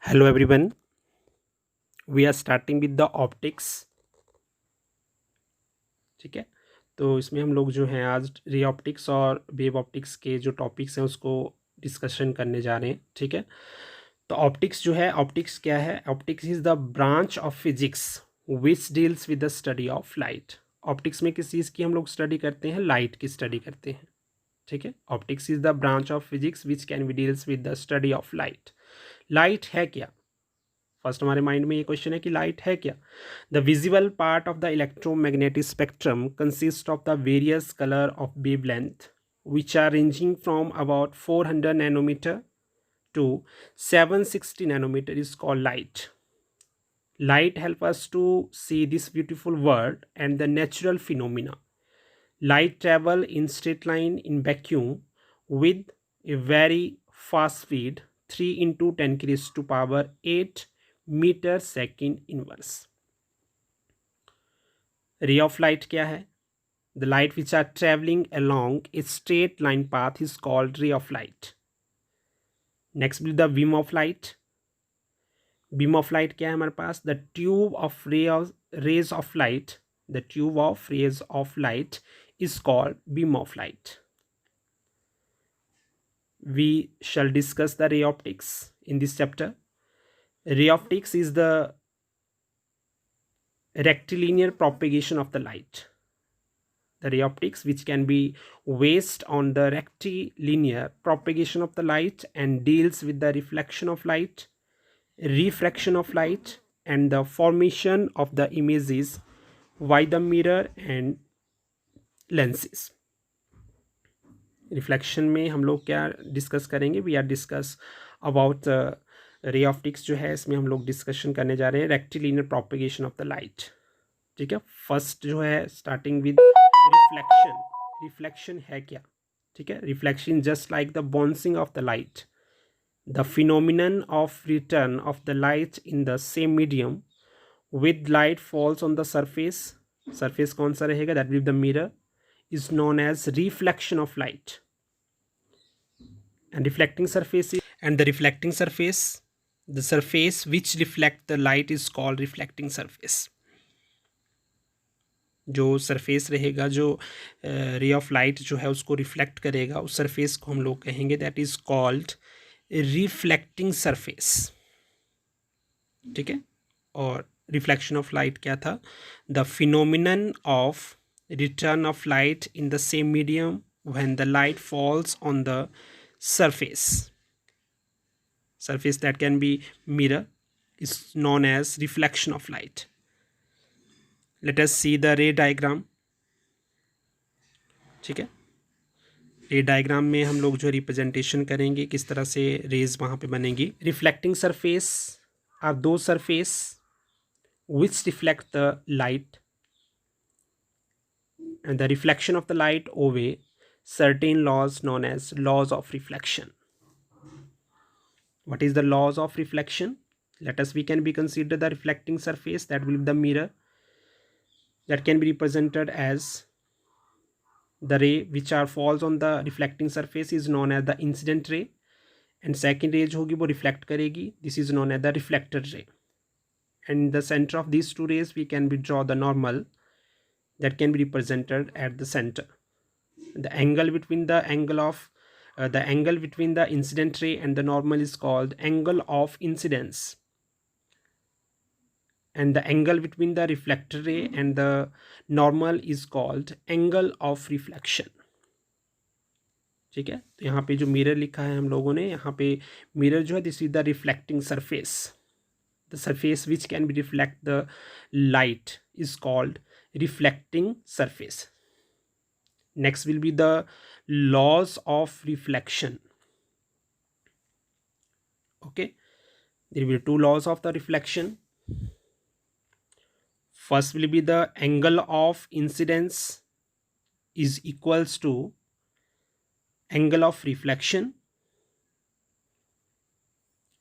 Hello everyone, we are starting with the optics. ठीक है, तो इसमें हम लोग जो हैं आज रे ऑप्टिक्स और वेव ऑप्टिक्स के जो टॉपिक्स हैं उसको डिस्कशन करने जा रहे हैं. ठीक है, तो ऑप्टिक्स जो है, ऑप्टिक्स क्या है? Optics is the branch of physics which deals with the study of light. Optics में किस चीज़ की हम लोग स्टडी करते हैं? लाइट की स्टडी करते हैं. ठीक है, optics is the branch of physics which can be deals with the study of light. Light है क्या? फर्स्ट हमारे माइंड में ये क्वेश्चन है कि लाइट है क्या. The visible part of the electromagnetic spectrum consist of the various colour of wavelength which are ranging from about 400 nanometer to 760 nanometer is called light. Light help us to see this beautiful world and the natural phenomena. Light travel in straight line in vacuum with a very fast speed 3 into 10 raised to power 8 metre second inverse. Ray of light क्या है? The light which are travelling along a straight line path is called ray of light. Next will the beam of light. Beam of light क्या है हमारे पास? The tube of rays of light. The tube of rays of light is called beam of light. We shall discuss the ray optics in this chapter. Ray optics is the rectilinear propagation of the light. The ray optics which can be based on the rectilinear propagation of the light and deals with the reflection of light, refraction of light and the formation of the images by the mirror and lenses. Reflection में हम लोग क्या discuss करेंगे? We are discuss about ray optics जो है, इसमें हम लोग डिस्कशन करने जा रहे हैं rectilinear propagation of the light. ठीक है, फर्स्ट जो है स्टार्टिंग विद रिफ्लेक्शन. रिफ्लेक्शन है क्या? ठीक है, reflection just like the bouncing off the light, the phenomenon of return of the light in the same medium with light falls on the surface. Surface कौन सा रहेगा? That will the mirror is known as reflection of light. And reflecting surface is, and the reflecting surface, the surface which reflect the light is called reflecting surface. जो surface रहेगा, जो रे of light जो है उसको reflect करेगा, उस surface को हम लोग कहेंगे that is called reflecting surface. ठीक है, और रिफ्लेक्शन ऑफ लाइट क्या था? The phenomenon of return of light in the same medium when the light falls on the surface that can be mirror is known as reflection of light. Let us see the ray diagram. ठीक है, रे diagram में हम लोग जो representation करेंगे किस तरह से रेज वहाँ पे बनेंगी. रिफ्लेक्टिंग सरफेस आर दो surface which reflect the light and the reflection of the light obey certain laws known as laws of reflection. What is the laws of reflection? Let us, we can be consider the reflecting surface that will be the mirror, that can be represented as the ray which are falls on the reflecting surface is known as the incident ray, and second ray जो होगी वो reflect करेगी, this is known as the reflected ray. And in the center of these two rays we can be draw the normal that can be represented at the center. The angle between the angle between the incident ray and the normal is called angle of incidence, and the angle between the reflected ray and the normal is called angle of reflection. ठीक है, तो यहाँ पे जो mirror लिखा है हम लोगों ने, यहाँ पे मिरर जो है this is the reflecting surface. The surface which can be reflect the light is called reflecting surface. Next will be the laws of reflection. Okay, there will be two laws of the reflection. First will be the angle of incidence is equals to angle of reflection.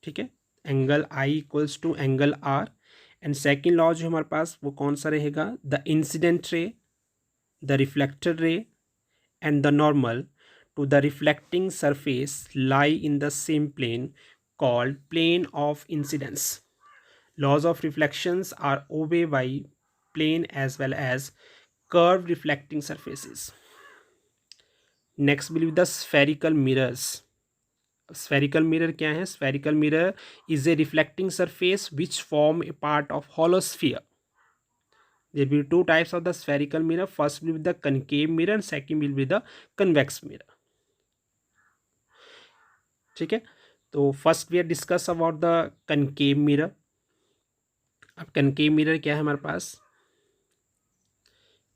ठीक है, angle I equals to angle R. And second law जो हमारे पास वो कौन सा रहेगा? The incident ray, the reflected ray and the normal to the reflecting surface lie in the same plane called plane of incidence. Laws of reflections are obeyed by plane as well as curved reflecting surfaces. Next will be the spherical mirrors. Spherical mirror क्या है? Spherical mirror is a reflecting surface which form a part of hollow sphere. There will be two types of the spherical mirror. First will be the concave mirror and second will be the convex mirror. ठीक है, तो first we are discuss about the concave mirror. अब concave mirror क्या है हमारे पास?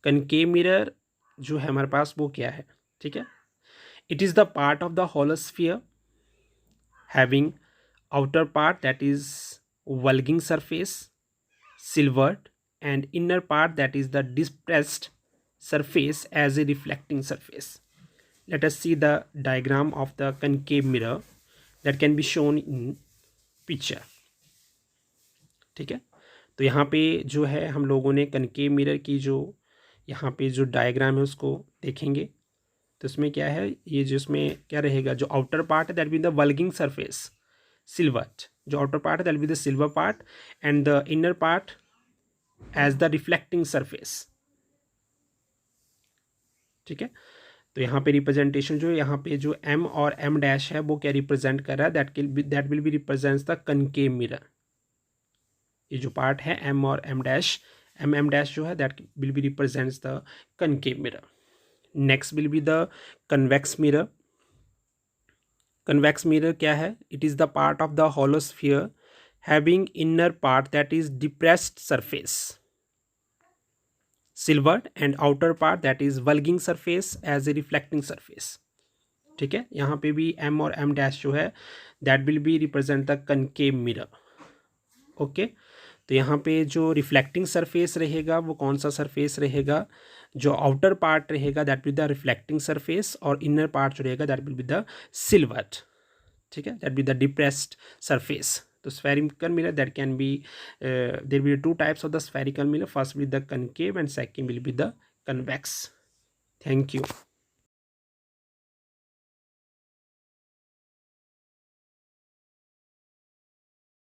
Concave mirror जो है हमारे पास वो क्या है? ठीक है, it is the part of the hollow sphere having outer part that is bulging surface silvered and inner part that is the depressed surface as a reflecting surface. Let us see the diagram of the concave mirror that can be shown in picture. ठीक है, तो यहाँ पे जो है हम लोगों ने कनकेव मिरर की जो यहाँ पे जो डायग्राम है उसको देखेंगे. तो इसमें क्या है, ये जो इसमें क्या रहेगा, जो आउटर पार्ट है that will the bulging surface silvered. जो आउटर पार्ट है that will the silver part and the inner part as the reflecting surface. ठीक है, तो यहाँ पे रिप्रेजेंटेशन जो यहाँ पे जो m और m डैश है वो क्या रिप्रेजेंट कर रहा है, that will be represents the concave mirror. ये जो पार्ट है m और m डैश जो है that will be represents the concave mirror. Next will be the convex mirror. Convex mirror क्या है? It is the part of the hollow sphere having inner part that is depressed surface silvered and outer part that is bulging surface as a reflecting surface. ठीक है, यहाँ पे भी m और m dash जो है that will be represent the concave mirror. Okay, तो यहाँ पे जो रिफ्लेक्टिंग सरफेस रहेगा वो कौन सा सरफेस रहेगा? जो आउटर पार्ट रहेगा that will the reflecting surface और इनर पार्ट जो रहेगा that will be the silvered. ठीक है, that will the depressed surface. तो spherical mirror that can be there will be two types of the spherical mirror. First will be the concave and second will be the convex. Thank you.